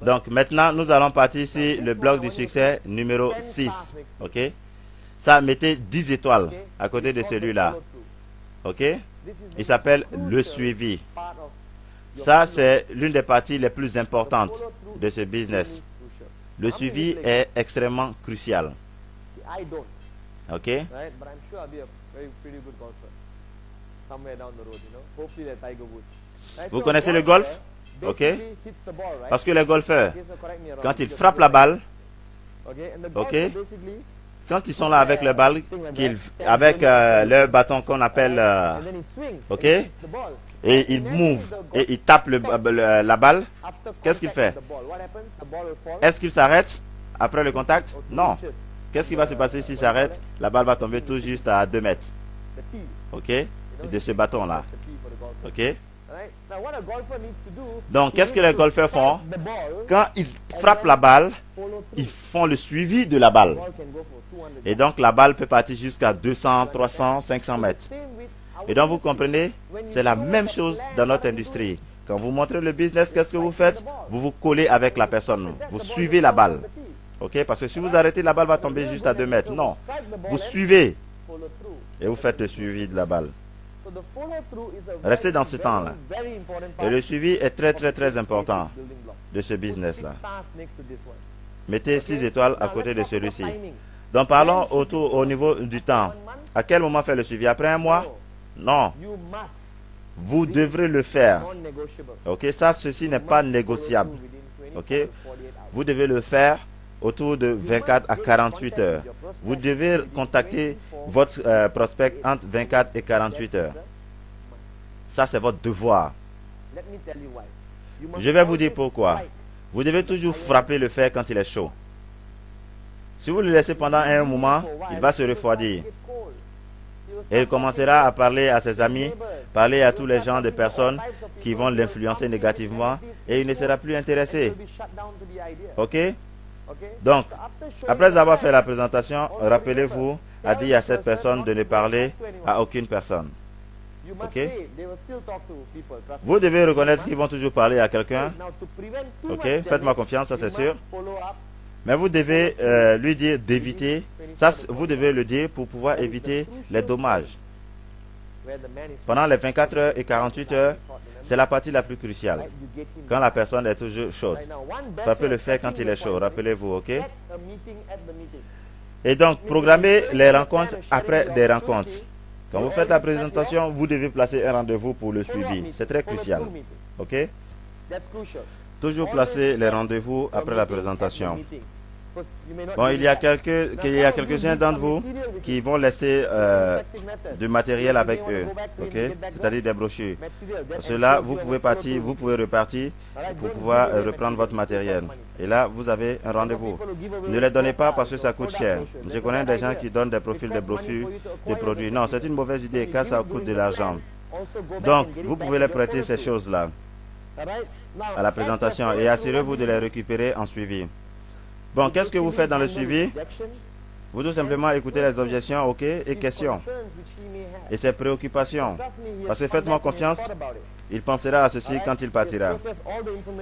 Donc maintenant, nous allons partir sur le bloc du succès numéro 6. Ok? Ça, mettez 10 étoiles à côté de celui-là. Ok? Il s'appelle le suivi. Ça, c'est l'une des parties les plus importantes de ce business. Le suivi est extrêmement crucial. Ok? Vous connaissez le golf? Ok? Parce que les golfeurs, quand ils frappent la balle, ok? Quand ils sont là avec le balle, avec leur bâton qu'on appelle, ok? Et ils move, et ils tapent la balle, qu'est-ce qu'il fait? Est-ce qu'il s'arrête après le contact? Non. Qu'est-ce qui va se passer s'il s'arrête? La balle va tomber tout juste à 2 mètres. Ok? De ce bâton-là. Ok? Donc, qu'est-ce que les golfeurs font? Quand ils frappent la balle, ils font le suivi de la balle. Et donc, la balle peut partir jusqu'à 200, 300, 500 mètres. Et donc, vous comprenez, c'est la même chose dans notre industrie. Quand vous montrez le business, qu'est-ce que vous faites? Vous vous collez avec la personne. Vous suivez la balle. Ok? Parce que si vous arrêtez, la balle va tomber juste à 2 mètres. Non. Vous suivez. Et vous faites le suivi de la balle. Restez dans ce temps-là. Et le suivi est très, très, très important de ce business-là. Mettez 6 étoiles à côté de celui-ci. Donc, parlons au niveau du temps. À quel moment faire le suivi? Après un mois? Non. Vous devrez le faire. Ok? Ça, ceci n'est pas négociable. Ok? Vous devez le faire autour de 24 à 48 heures. Vous devez contacter votre prospect entre 24 et 48 heures. Ça, c'est votre devoir. Je vais vous dire pourquoi. Vous devez toujours frapper le fer quand il est chaud. Si vous le laissez pendant un moment, il va se refroidir. Et il commencera à parler à ses amis, parler à tous les gens, des personnes qui vont l'influencer négativement, et il ne sera plus intéressé. Ok? Donc, après avoir fait la présentation, rappelez-vous à dire à cette personne de ne parler à aucune personne. Ok? Vous devez reconnaître qu'ils vont toujours parler à quelqu'un. Ok? Faites-moi confiance, ça c'est sûr. Mais vous devez lui dire d'éviter. Ça, vous devez le dire pour pouvoir éviter les dommages. Pendant les 24 heures et 48 heures, c'est la partie la plus cruciale. Quand la personne est toujours chaude. Frappez le fer quand il est chaud, rappelez-vous, ok? Et donc, programmez les rencontres après des rencontres. Quand vous faites la présentation, vous devez placer un rendez-vous pour le suivi. C'est très crucial. Ok? Toujours placer les rendez-vous après la présentation. Bon, il y a quelques-uns d'entre vous qui vont laisser du matériel avec eux, ok? C'est-à-dire des brochures. Cela, vous pouvez partir, vous pouvez repartir pour pouvoir reprendre votre matériel. Et là, vous avez un rendez-vous. Ne les donnez pas parce que ça coûte cher. Je connais des gens qui donnent des profils de brochures, de produits. Non, c'est une mauvaise idée car ça coûte de l'argent. Donc, vous pouvez les prêter ces choses-là à la présentation et assurez-vous de les récupérer en suivi. Bon, qu'est-ce que vous faites dans le suivi? Vous tout simplement écoutez les objections, ok, et questions. Et ses préoccupations. Parce que faites-moi confiance, il pensera à ceci quand il partira.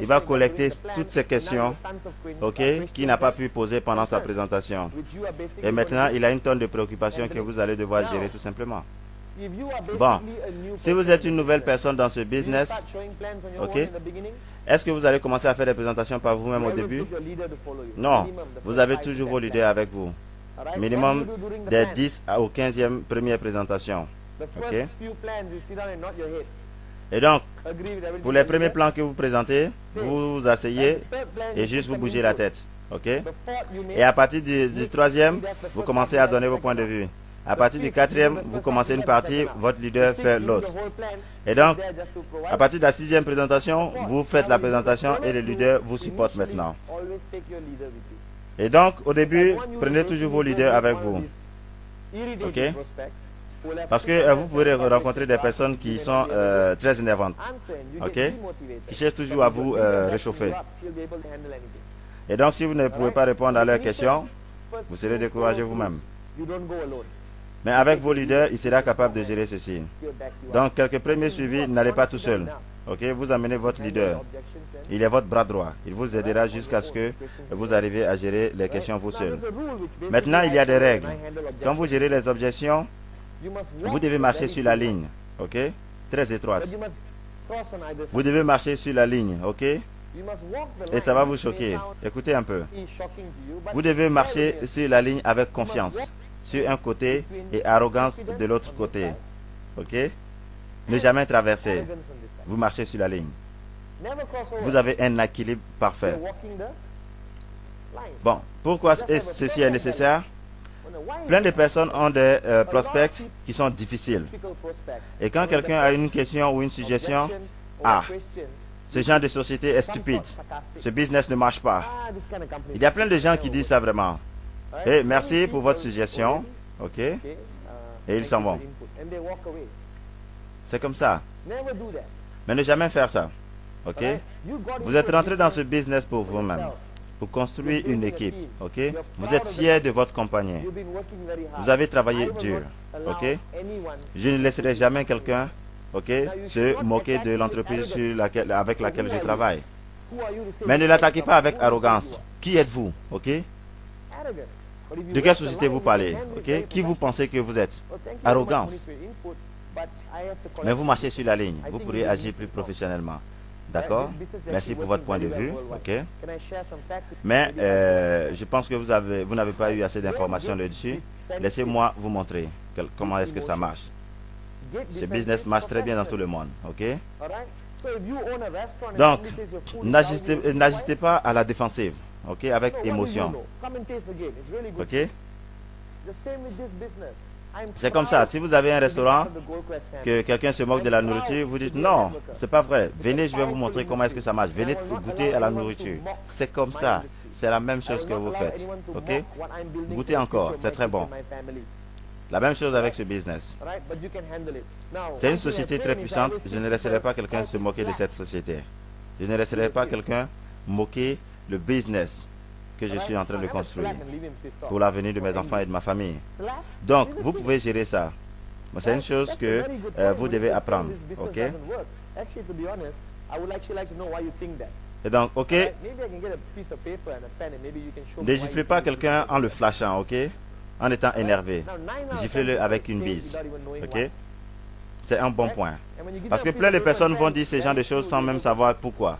Il va collecter toutes ces questions, ok, qu'il n'a pas pu poser pendant sa présentation. Et maintenant, il a une tonne de préoccupations que vous allez devoir gérer tout simplement. Bon, si vous êtes une nouvelle personne dans ce business, ok, est-ce que vous allez commencer à faire des présentations par vous-même au début? Non, vous avez toujours vos leaders avec vous. Minimum des 10 au 15e première présentation. Ok? Et donc, pour les premiers plans que vous présentez, vous vous asseyez et juste vous bougez la tête. Ok? Et à partir du 3e, vous commencez à donner vos points de vue. À partir du 4e, vous commencez une partie, votre leader fait l'autre. Et donc, à partir de la 6e présentation, vous faites la présentation et le leader vous supporte maintenant. Et donc, au début, prenez toujours vos leaders avec vous. Ok? Parce que vous pourrez rencontrer des personnes qui sont très énervantes. Ok? Qui cherchent toujours à vous réchauffer. Et donc, si vous ne pouvez pas répondre à leurs questions, vous serez découragé vous-même. Mais avec vos leaders, il sera capable de gérer ceci. Donc, quelques premiers suivis, n'allez pas tout seul. Ok, vous amenez votre leader. Il est votre bras droit. Il vous aidera jusqu'à ce que vous arriviez à gérer les questions vous seul. Maintenant, il y a des règles. Quand vous gérez les objections, vous devez marcher sur la ligne. Ok, très étroite. Vous devez marcher sur la ligne. Ok, et ça va vous choquer. Écoutez un peu. Vous devez marcher sur la ligne avec confiance sur un côté et arrogance de l'autre côté. Ok, ne jamais traverser. Vous marchez sur la ligne. Vous avez un équilibre parfait. Bon, pourquoi ceci est nécessaire? Plein de personnes ont des prospects qui sont difficiles. Et quand quelqu'un a une question ou une suggestion, ce genre de société est stupide. Ce business ne marche pas. Il y a plein de gens qui disent ça vraiment. Et merci pour votre suggestion. Ok. Et ils s'en vont. C'est comme ça. Mais ne jamais faire ça. Ok. Vous êtes rentré dans ce business pour vous-même, pour construire une équipe. Ok. Vous êtes fier de votre compagnie. Vous avez travaillé dur. Ok. Je ne laisserai jamais quelqu'un, ok, se moquer de l'entreprise avec laquelle je travaille. Mais ne l'attaquez pas avec arrogance. Qui êtes-vous? Ok. De quelle société vous parlez? Ok. Qui vous pensez que vous êtes? Arrogance. Mais vous marchez sur la ligne. Vous pourriez agir plus professionnellement. D'accord? Merci pour votre point de vue. Ok. Mais je pense que vous n'avez pas eu assez d'informations là-dessus. Laissez-moi vous montrer comment est-ce que ça marche. Ce business marche très bien dans tout le monde. Ok. Donc, n'agissez pas à la défensive. Ok, avec émotion. Ok. C'est comme ça. Si vous avez un restaurant, que quelqu'un se moque de la nourriture, vous dites non, c'est pas vrai. Venez, je vais vous montrer comment est-ce que ça marche. Venez goûter à la nourriture. C'est comme ça. C'est la même chose que vous faites. Ok? Goûtez encore. C'est très bon. La même chose avec ce business. C'est une société très puissante. Je ne laisserai pas quelqu'un se moquer de cette société. Je ne laisserai pas quelqu'un moquer le business que je suis en train de construire pour l'avenir de mes enfants et de ma famille. Donc, vous pouvez gérer ça. C'est une chose que vous devez apprendre. Ok? Et donc, ok? Ne giflez pas quelqu'un en le flashant, ok? En étant énervé. Giflez-le avec une bise. Ok? C'est un bon point. Parce que plein de personnes vont dire ce genre de choses sans même savoir pourquoi.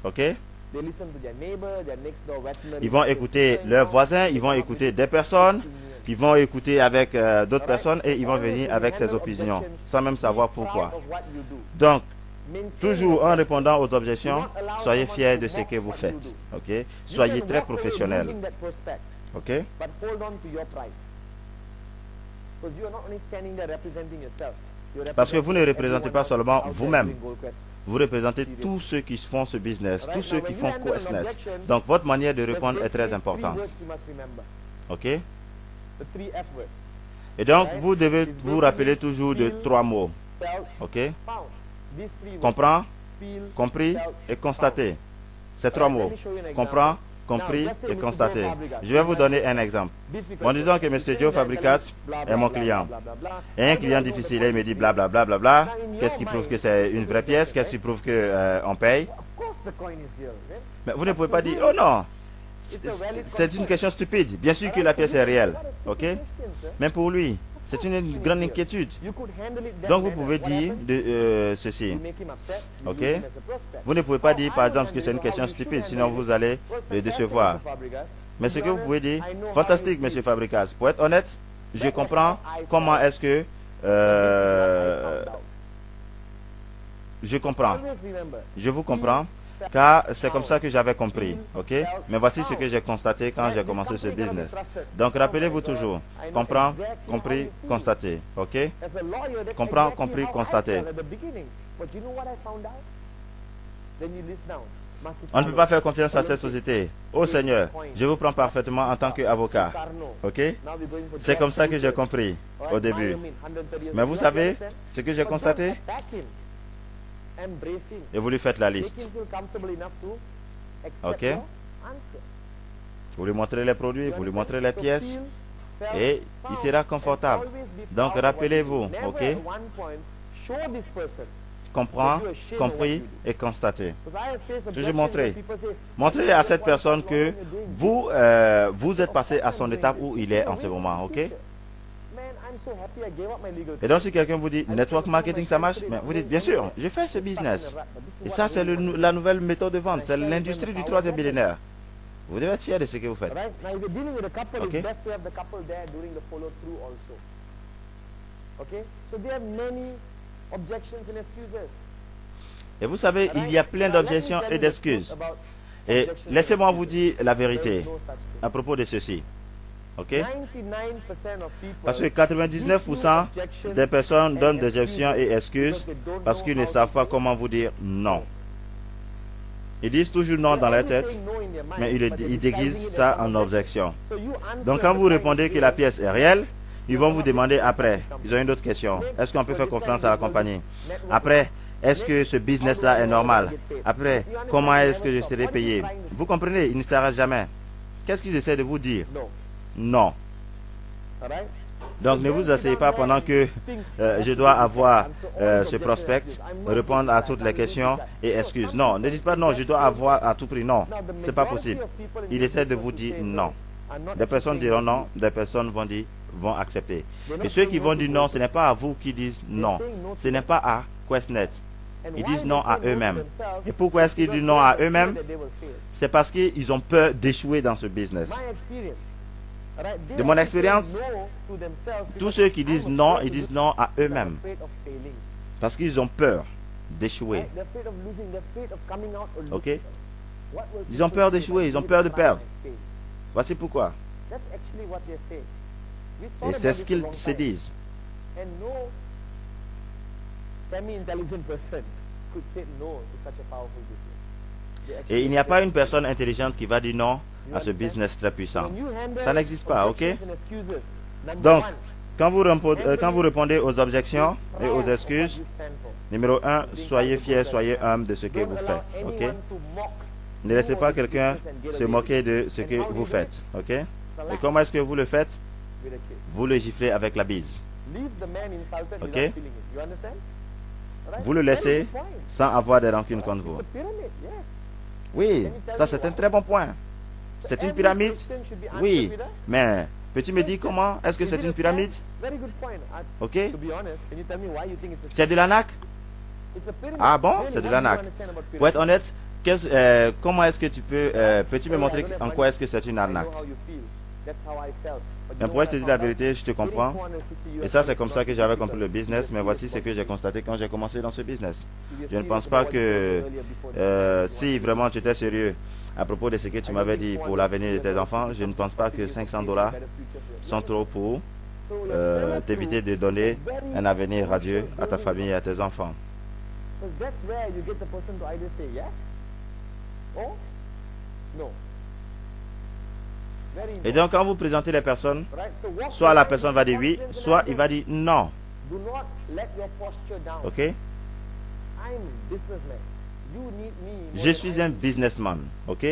Ok? Ils vont écouter leurs voisins, ils vont écouter des personnes, ils vont écouter avec d'autres personnes et ils vont venir avec ces opinions sans même savoir pourquoi. Donc, toujours en répondant aux objections, soyez fiers de ce que vous faites. Ok? Soyez très professionnels. Ok? Parce que vous ne représentez pas seulement vous-même. Vous représentez tous ceux qui font ce business, tous ceux qui font QuestNet. Donc, votre manière de répondre est très importante. OK? Et donc, vous devez vous rappeler toujours de 3 mots. OK? Comprends, compris et constater. Ces 3 mots. Comprends, compris et constaté. Je vais vous donner un exemple. Bon, disons que M. Joe Fabricas est mon client. Et un client difficile, il me dit blablabla, bla, bla, bla, bla. Qu'est-ce qui prouve que c'est une vraie pièce? Qu'est-ce qui prouve qu'on paye? Mais vous ne pouvez pas dire, oh non, c'est une question stupide. Bien sûr que la pièce est réelle. Ok? Même pour lui, c'est une grande inquiétude. Donc vous pouvez dire ceci. Ok? Vous ne pouvez pas dire par exemple que c'est une question stupide, sinon vous allez le décevoir. Mais ce que vous pouvez dire, fantastique monsieur Fabricas. Pour être honnête, je comprends comment est-ce que je comprends. Je vous comprends. Car c'est comme ça que j'avais compris, ok? Mais voici ce que j'ai constaté quand j'ai commencé ce business. Donc rappelez-vous toujours, comprends, compris, constaté, ok? Comprends, compris, constaté. On ne peut pas faire confiance à cette société. Oh Seigneur, je vous prends parfaitement en tant qu'avocat, ok? C'est comme ça que j'ai compris au début. Mais vous savez ce que j'ai constaté? Et vous lui faites la liste. Ok? Vous lui montrez les produits, vous lui montrez les pièces. Et il sera confortable. Donc rappelez-vous, ok? comprend, compris et constaté. Toujours montrer. Montrez à cette personne que vous, vous êtes passé à son étape où il est en ce moment, ok? Et donc si quelqu'un vous dit network marketing ça marche, mais vous dites bien sûr, je fais ce business. Et ça c'est la nouvelle méthode de vente, c'est l'industrie du troisième millénaire. Vous devez être fier de ce que vous faites. Ok? Et vous savez, il y a plein d'objections et d'excuses. Et laissez-moi vous dire la vérité à propos de ceci. Ok? Parce que 99% des personnes donnent des objections et excuses parce qu'ils ne savent pas comment vous dire non. Ils disent toujours non dans leur tête, mais ils déguisent ça en objection. Donc quand vous répondez que la pièce est réelle, ils vont vous demander après. Ils ont une autre question. Est-ce qu'on peut faire confiance à la compagnie? Après, est-ce que ce business-là est normal? Après, comment est-ce que je serai payé? Vous comprenez, il ne s'arrête jamais. Qu'est-ce qu'ils essaient de vous dire? Non. Donc ne vous asseyez pas pendant que je dois avoir ce prospect, répondre à toutes les questions et excuses. Non, ne dites pas non, je dois avoir à tout prix. Non, c'est pas possible. Il essaie de vous dire non. Des personnes diront non, des personnes vont accepter. Et ceux qui vont dire non, ce n'est pas à vous qui disent non. Ce n'est pas à QuestNet. Ils disent non à eux-mêmes. Et pourquoi est-ce qu'ils disent non à eux-mêmes? C'est parce qu'ils ont peur d'échouer dans ce business. De mon expérience, tous ceux qui disent non, ils disent non à eux-mêmes. Parce qu'ils ont peur d'échouer. Ok? Ils ont peur d'échouer, ils ont peur de perdre. Voici pourquoi. Et c'est ce qu'ils se disent. Et il n'y a pas une personne intelligente qui va dire non à ce business très puissant. Ça n'existe pas, ok? Donc, quand vous répondez aux objections et aux excuses, numéro 1, soyez fiers, soyez humbles de ce que vous faites, ok? Ne laissez pas quelqu'un se moquer de ce que vous faites, ok? Et comment est-ce que vous le faites? Vous le giflez avec la bise, ok? Vous le laissez sans avoir des rancunes contre vous. Oui, ça c'est un très bon point. C'est une pyramide? Oui, mais peux-tu me dire comment est-ce que c'est une pyramide? Ok? C'est de l'ANAC? Ah bon, c'est de l'ANAC. Pour être honnête, comment est-ce que peux-tu me montrer en quoi est-ce que c'est une arnaque? Mais pour te dire la vérité, je te comprends. Et ça, c'est comme ça que j'avais compris le business. Mais voici ce que j'ai constaté quand j'ai commencé dans ce business. Je ne pense pas que si vraiment tu étais sérieux à propos de ce que tu m'avais dit pour l'avenir de tes enfants, je ne pense pas que $500 sont trop pour t'éviter de donner un avenir radieux à ta famille et à tes enfants. Et donc quand vous présentez les personnes, soit la personne va dire oui, soit il va dire non. Ok? Je suis un businessman. Ok?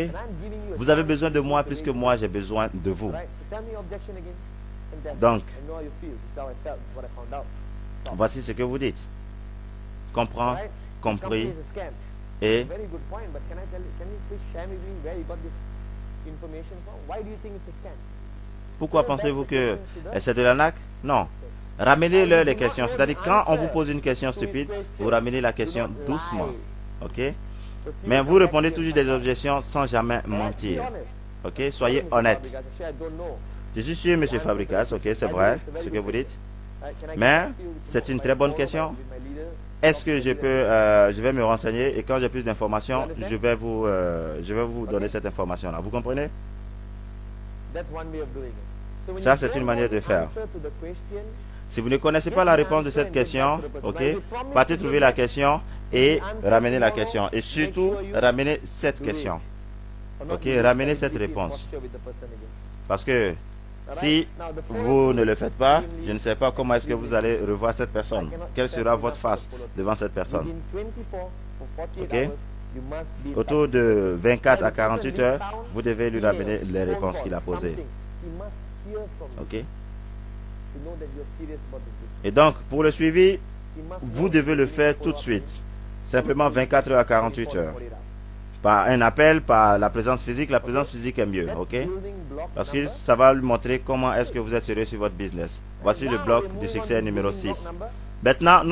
Vous avez besoin de moi plus que moi j'ai besoin de vous. Donc, voici ce que vous dites. Comprends, compris et pourquoi pensez-vous que c'est de l'arnaque? Non. Ramenez-leur les questions. C'est-à-dire quand on vous pose une question stupide, vous ramenez la question doucement. Ok? Mais vous répondez toujours des objections sans jamais mentir. Ok? Soyez honnête. Je suis sûr, monsieur Fabricas, ok, c'est vrai ce que vous dites. Mais c'est une très bonne question. Est-ce que je vais me renseigner et quand j'ai plus d'informations, je vais vous donner cette information-là. Vous comprenez? Ça, c'est une manière de faire. Si vous ne connaissez pas la réponse de cette question, ok, partez trouver la question et ramenez la question. Et surtout, ramenez cette question. Ok, ramenez cette réponse. Parce que si vous ne le faites pas, je ne sais pas comment est-ce que vous allez revoir cette personne. Quelle sera votre face devant cette personne? Ok? Autour de 24 à 48 heures, vous devez lui ramener les réponses qu'il a posées. Ok? Et donc, pour le suivi, vous devez le faire tout de suite. Simplement 24 heures à 48 heures. Par un appel, par la présence physique est mieux, ok? Parce que ça va lui montrer comment est-ce que vous êtes sérieux sur votre business. Voici le bloc du succès numéro 6. Maintenant, nous